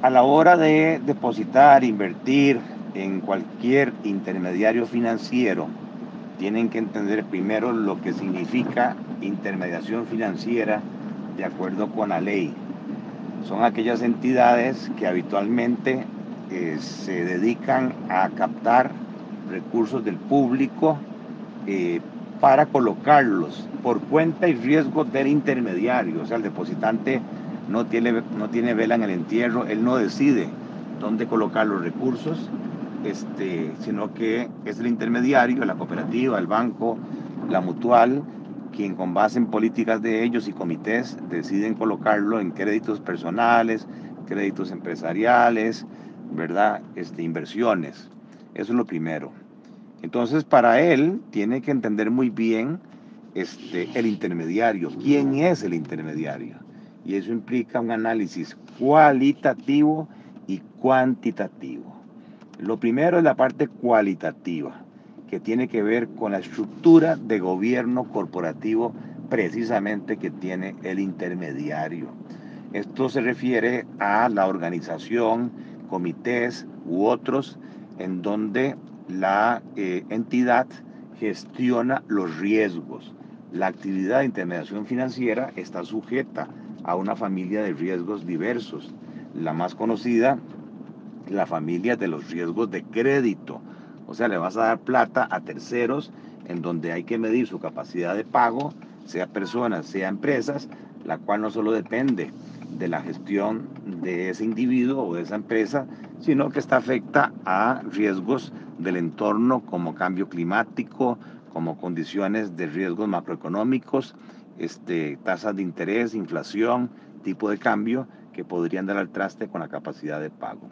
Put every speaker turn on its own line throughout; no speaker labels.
A la hora de depositar, invertir en cualquier intermediario financiero, tienen que entender primero lo que significa intermediación financiera de acuerdo con la ley. Son aquellas entidades que habitualmente se dedican a captar recursos del público eh, para colocarlos por cuenta y riesgo del intermediario. O sea, el depositante no tiene vela en el entierro, él no decide dónde colocar los recursos, sino que es el intermediario, la cooperativa, el banco, la mutual, quien con base en políticas de ellos y comités deciden colocarlo en créditos personales, créditos empresariales, ¿verdad? Inversiones. Eso es lo primero. Entonces, para él, tiene que entender muy bien el intermediario. ¿Quién es el intermediario? Y eso implica un análisis cualitativo y cuantitativo. Lo primero es la parte cualitativa, que tiene que ver con la estructura de gobierno corporativo precisamente que tiene el intermediario. Esto se refiere a la organización, comités u otros en donde la entidad gestiona los riesgos. La actividad de intermediación financiera está sujeta a una familia de riesgos diversos. La más conocida, la familia de los riesgos de crédito. O sea, le vas a dar plata a terceros en donde hay que medir su capacidad de pago, sea personas, sea empresas, la cual no solo depende de la gestión de ese individuo o de esa empresa, sino que está afecta a riesgos del entorno como cambio climático, como condiciones de riesgos macroeconómicos, tasas de interés, inflación, tipo de cambio que podrían dar al traste con la capacidad de pago.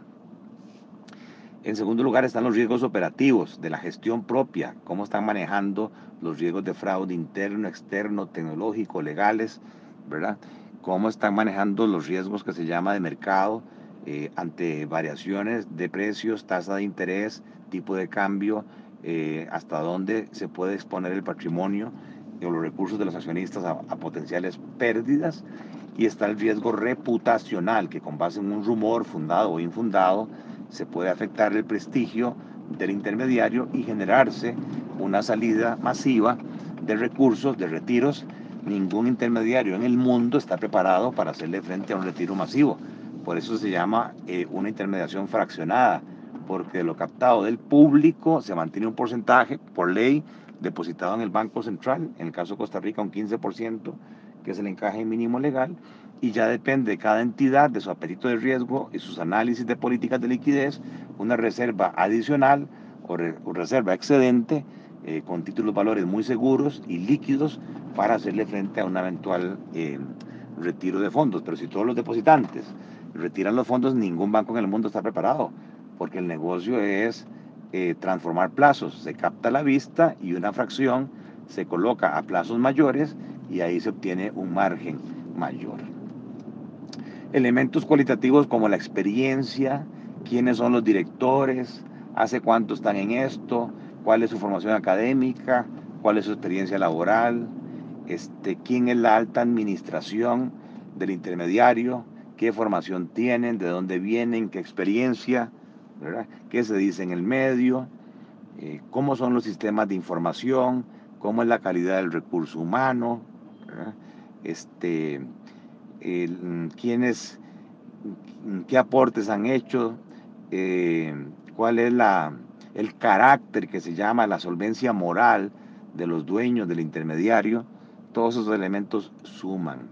En segundo lugar están los riesgos operativos de la gestión propia, cómo están manejando los riesgos de fraude interno, externo, tecnológico, legales, ¿verdad? Cómo están manejando los riesgos que se llama de mercado ante variaciones de precios, tasa de interés, tipo de cambio, hasta dónde se puede exponer el patrimonio o los recursos de los accionistas a potenciales pérdidas. Y está el riesgo reputacional, que con base en un rumor fundado o infundado, se puede afectar el prestigio del intermediario y generarse una salida masiva de recursos, de retiros. Ningún intermediario en el mundo está preparado para hacerle frente a un retiro masivo. Por eso se llama una intermediación fraccionada, porque de lo captado del público se mantiene un porcentaje por ley depositado en el Banco Central, en el caso de Costa Rica un 15%, que es el encaje mínimo legal, y ya depende de cada entidad, de su apetito de riesgo y sus análisis de políticas de liquidez, una reserva adicional o reserva excedente con títulos valores muy seguros y líquidos para hacerle frente a un eventual retiro de fondos. Pero si todos los depositantes retiran los fondos, ningún banco en el mundo está preparado, porque el negocio es transformar plazos. Se capta a la vista y una fracción se coloca a plazos mayores y ahí se obtiene un margen mayor. Elementos cualitativos como la experiencia, quiénes son los directores, hace cuánto están en esto, cuál es su formación académica, cuál es su experiencia laboral, quién es la alta administración del intermediario, qué formación tienen, de dónde vienen, qué experiencia, ¿verdad? Qué se dice en el medio, cómo son los sistemas de información, cómo es la calidad del recurso humano, ¿verdad? Quiénes, qué aportes han hecho, eh, cuál es el carácter que se llama la solvencia moral de los dueños del intermediario. Todos esos elementos suman.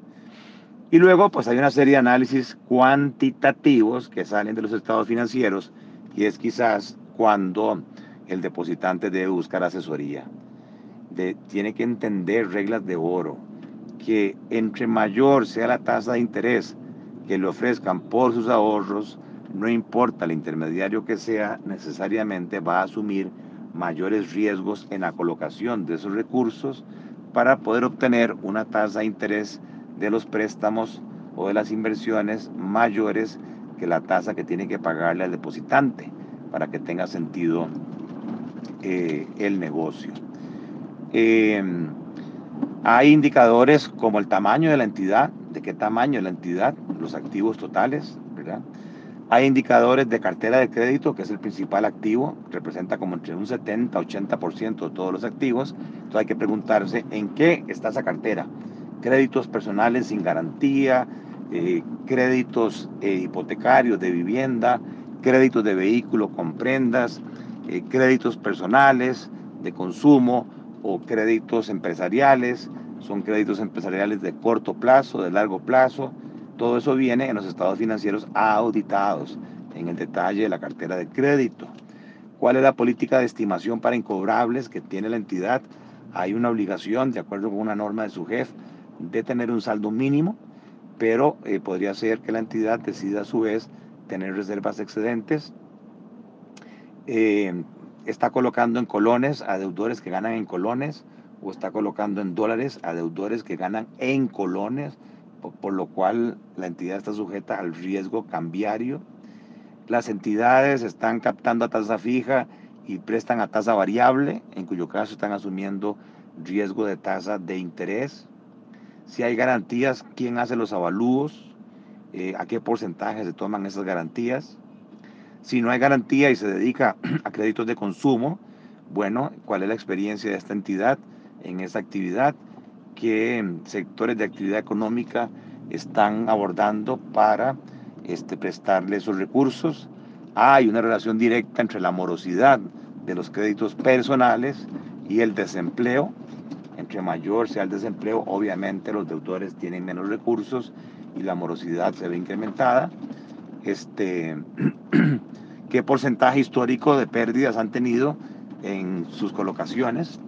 Y luego pues hay una serie de análisis cuantitativos que salen de los estados financieros y es quizás cuando el depositante debe buscar asesoría. Tiene que entender reglas de oro, que entre mayor sea la tasa de interés que le ofrezcan por sus ahorros, no importa el intermediario que sea, necesariamente va a asumir mayores riesgos en la colocación de esos recursos para poder obtener una tasa de interés de los préstamos o de las inversiones mayores que la tasa que tiene que pagarle al depositante para que tenga sentido el negocio. Eh, Hay indicadores como el tamaño de la entidad, de qué tamaño es la entidad, los activos totales, ¿verdad? Hay indicadores de cartera de crédito, que es el principal activo, representa como entre un 70-80% de todos los activos. Entonces hay que preguntarse en qué está esa cartera. Créditos personales sin garantía, créditos hipotecarios de vivienda, créditos de vehículo con prendas, créditos personales de consumo o créditos empresariales. Son créditos empresariales de corto plazo, de largo plazo. Todo eso viene en los estados financieros auditados, en el detalle de la cartera de crédito. ¿Cuál es la política de estimación para incobrables que tiene la entidad? Hay una obligación, de acuerdo con una norma de su jefe, de tener un saldo mínimo, pero podría ser que la entidad decida a su vez tener reservas excedentes. Está colocando en colones a deudores que ganan en colones, o está colocando en dólares a deudores que ganan en colones, por lo cual la entidad está sujeta al riesgo cambiario. Las entidades están captando a tasa fija y prestan a tasa variable, en cuyo caso están asumiendo riesgo de tasa de interés. Si hay garantías, ¿quién hace los avalúos? ¿A qué porcentaje se toman esas garantías? Si no hay garantía y se dedica a créditos de consumo, bueno, ¿cuál es la experiencia de esta entidad en esa actividad? ¿Qué sectores de actividad económica están abordando para prestarle esos recursos? Hay una relación directa entre la morosidad de los créditos personales y el desempleo. Entre mayor sea el desempleo, obviamente los deudores tienen menos recursos y la morosidad se ve incrementada. ¿Qué porcentaje histórico de pérdidas han tenido en sus colocaciones?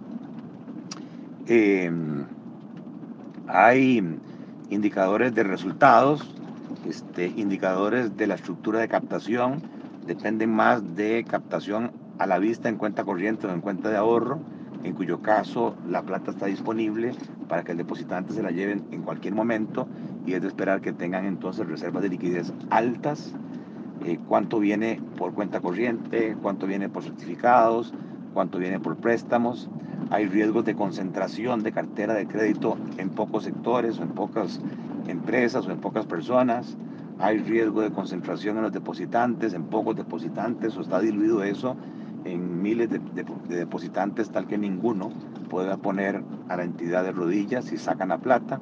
Hay indicadores de resultados, indicadores de la estructura de captación, dependen más de captación a la vista en cuenta corriente o en cuenta de ahorro, en cuyo caso la plata está disponible para que el depositante se la lleve en cualquier momento, y es de esperar que tengan entonces reservas de liquidez altas. Cuánto viene por cuenta corriente, cuánto viene por certificados, cuánto viene por préstamos. Hay riesgos de concentración de cartera de crédito en pocos sectores o en pocas empresas o en pocas personas. Hay riesgo de concentración en los depositantes, en pocos depositantes, o está diluido eso en miles de depositantes, tal que ninguno pueda poner a la entidad de rodillas si sacan la plata.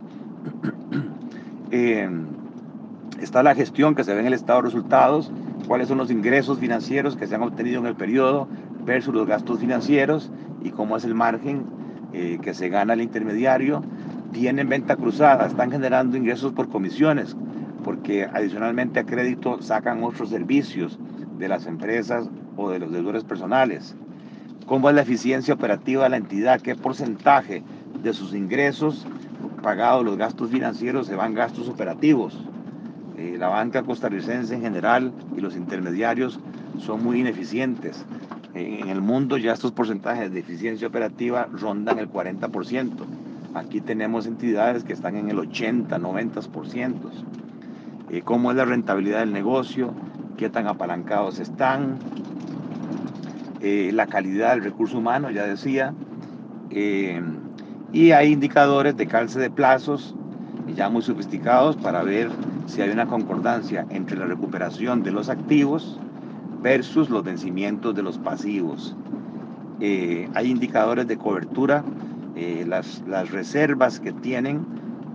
Está la gestión que se ve en el estado de resultados, cuáles son los ingresos financieros que se han obtenido en el periodo versus los gastos financieros y cómo es el margen que se gana el intermediario. Tienen venta cruzada, están generando ingresos por comisiones, porque adicionalmente a crédito sacan otros servicios de las empresas o de los deudores personales. ¿Cómo es la eficiencia operativa de la entidad? ¿Qué porcentaje de sus ingresos pagados los gastos financieros se van gastos operativos? La banca costarricense en general y los intermediarios son muy ineficientes. En el mundo ya estos porcentajes de eficiencia operativa rondan el 40%. Aquí tenemos entidades que están en el 80-90%. ¿Cómo es la rentabilidad del negocio? ¿Qué tan apalancados están? La calidad del recurso humano, ya decía. Y hay indicadores de calce de plazos ya muy sofisticados para ver si hay una concordancia entre la recuperación de los activos versus los vencimientos de los pasivos. Hay indicadores de cobertura, las reservas que tienen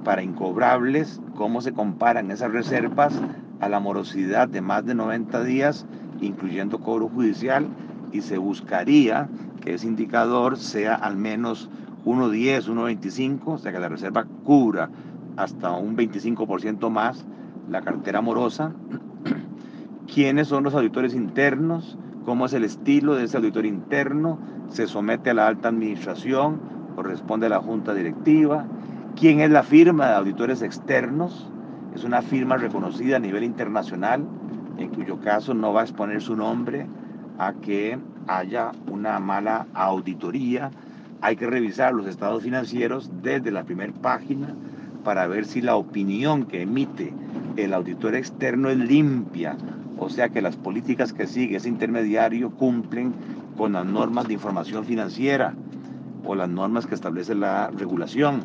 para incobrables, cómo se comparan esas reservas a la morosidad de más de 90 días, incluyendo cobro judicial, y se buscaría que ese indicador sea al menos 1.10, 1.25, o sea que la reserva cubra hasta un 25% más la cartera morosa. ¿Quiénes son los auditores internos? ¿Cómo es el estilo de ese auditor interno? ¿Se somete a la alta administración o responde a la junta directiva? ¿Quién es la firma de auditores externos? Es una firma reconocida a nivel internacional, en cuyo caso no va a exponer su nombre a que haya una mala auditoría. Hay que revisar los estados financieros desde la primera página para ver si la opinión que emite el auditor externo es limpia, o sea que las políticas que sigue ese intermediario cumplen con las normas de información financiera o las normas que establece la regulación,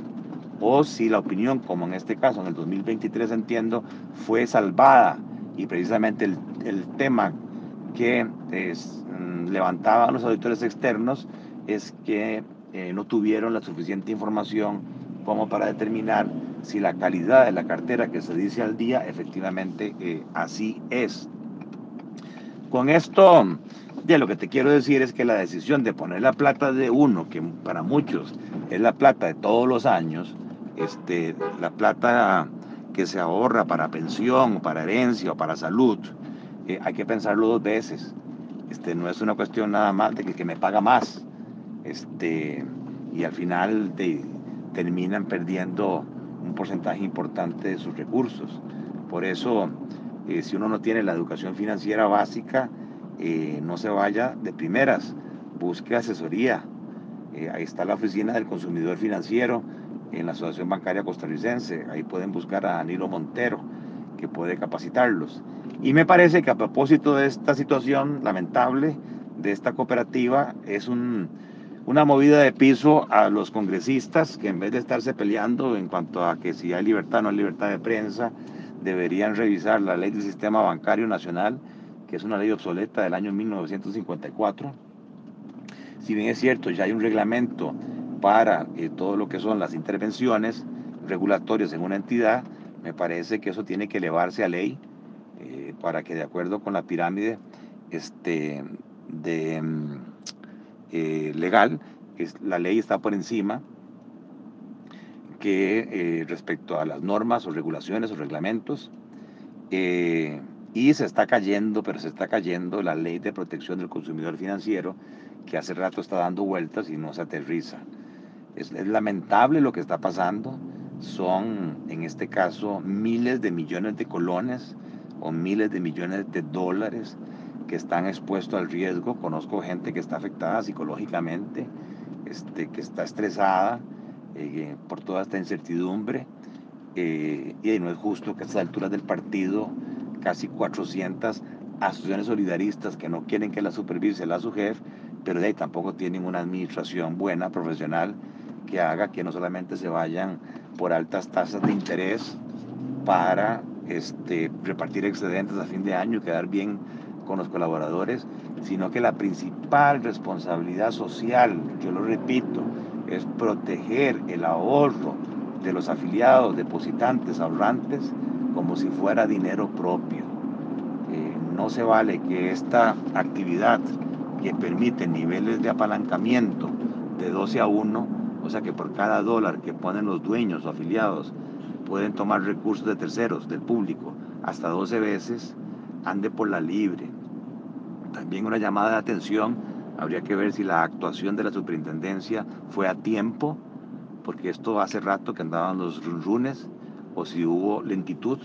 o si la opinión, como en este caso en el 2023 entiendo, fue salvada y precisamente el tema que levantaban los auditores externos es que no tuvieron la suficiente información como para determinar si la calidad de la cartera que se dice al día efectivamente así es. Con esto, ya lo que te quiero decir es que la decisión de poner la plata de uno, que para muchos es la plata de todos los años, la plata que se ahorra para pensión, para herencia o para salud, hay que pensarlo dos veces. No es una cuestión nada más de que me paga más, y al final terminan perdiendo un porcentaje importante de sus recursos. Por eso, si uno no tiene la educación financiera básica, no se vaya de primeras, busque asesoría. Ahí está la oficina del consumidor financiero en la Asociación Bancaria Costarricense. Ahí pueden buscar a Danilo Montero, que puede capacitarlos. Y me parece que a propósito de esta situación lamentable de esta cooperativa, es una movida de piso a los congresistas que en vez de estarse peleando en cuanto a que si hay libertad o no hay libertad de prensa, deberían revisar la ley del sistema bancario nacional, que es una ley obsoleta del año 1954. Si bien es cierto, ya hay un reglamento para todo lo que son las intervenciones regulatorias en una entidad, me parece que eso tiene que elevarse a ley para que de acuerdo con la pirámide de, legal, la ley está por encima que respecto a las normas o regulaciones o reglamentos, y se está cayendo, pero se está cayendo la ley de protección del consumidor financiero, que hace rato está dando vueltas y no se aterriza. Es lamentable lo que está pasando. Son, en este caso, miles de millones de colones o miles de millones de dólares que están expuestos al riesgo. Conozco gente que está afectada psicológicamente, que está estresada por toda esta incertidumbre. Y no es justo que a estas alturas del partido, casi 400 asociaciones solidaristas que no quieren que la supervise la SUGEF, pero de ahí tampoco tienen una administración buena, profesional, que haga que no solamente se vayan por altas tasas de interés para repartir excedentes a fin de año y quedar bien con los colaboradores, sino que la principal responsabilidad social, yo lo repito, es proteger el ahorro de los afiliados, depositantes, ahorrantes, como si fuera dinero propio. No se vale que esta actividad que permite niveles de apalancamiento de 12 a 1, o sea que por cada dólar que ponen los dueños o afiliados pueden tomar recursos de terceros, del público, hasta 12 veces, ande por la libre. También una llamada de atención, habría que ver si la actuación de la superintendencia fue a tiempo, porque esto hace rato que andaban los runrunes, o si hubo lentitud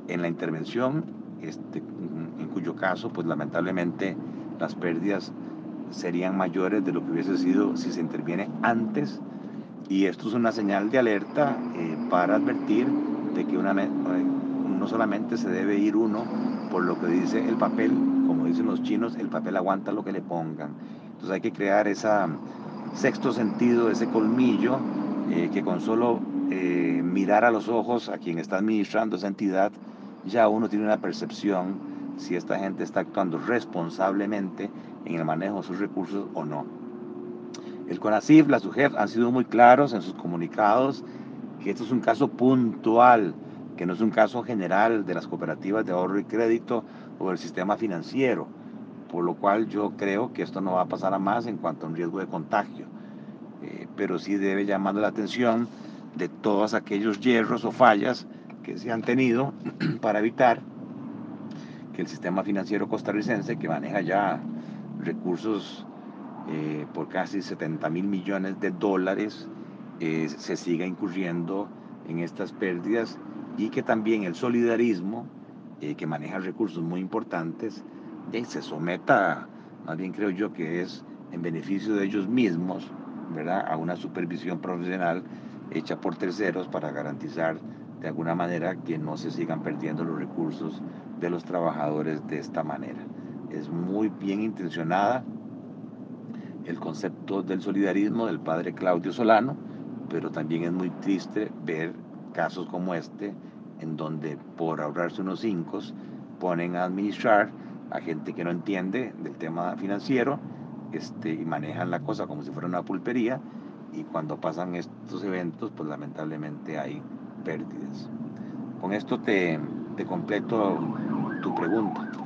en la intervención, en cuyo caso, pues lamentablemente las pérdidas serían mayores de lo que hubiese sido si se interviene antes. Y esto es una señal de alerta para advertir de que no solamente se debe ir uno por lo que dice el papel, como dicen los chinos, el papel aguanta lo que le pongan. Entonces hay que crear ese sexto sentido, ese colmillo, que con solo mirar a los ojos a quien está administrando esa entidad, ya uno tiene una percepción si esta gente está actuando responsablemente en el manejo de sus recursos o no. El CONACYT, la SUGEF han sido muy claros en sus comunicados que esto es un caso puntual, que no es un caso general de las cooperativas de ahorro y crédito o del sistema financiero, por lo cual yo creo que esto no va a pasar a más en cuanto a un riesgo de contagio, pero sí debe llamar la atención de todos aquellos hierros o fallas que se han tenido para evitar que el sistema financiero costarricense, que maneja ya recursos por casi 70.000 millones de dólares, se siga incurriendo en estas pérdidas, y que también el solidarismo, que maneja recursos muy importantes, se someta, más bien creo yo que es en beneficio de ellos mismos, ¿verdad?, a una supervisión profesional hecha por terceros para garantizar de alguna manera que no se sigan perdiendo los recursos de los trabajadores de esta manera. Es muy bien intencionada el concepto del solidarismo del padre Claudio Solano, pero también es muy triste ver casos como este, en donde por ahorrarse unos 5 ponen a administrar a gente que no entiende del tema financiero, y manejan la cosa como si fuera una pulpería, y cuando pasan estos eventos, pues lamentablemente hay pérdidas. Con esto te completo tu pregunta.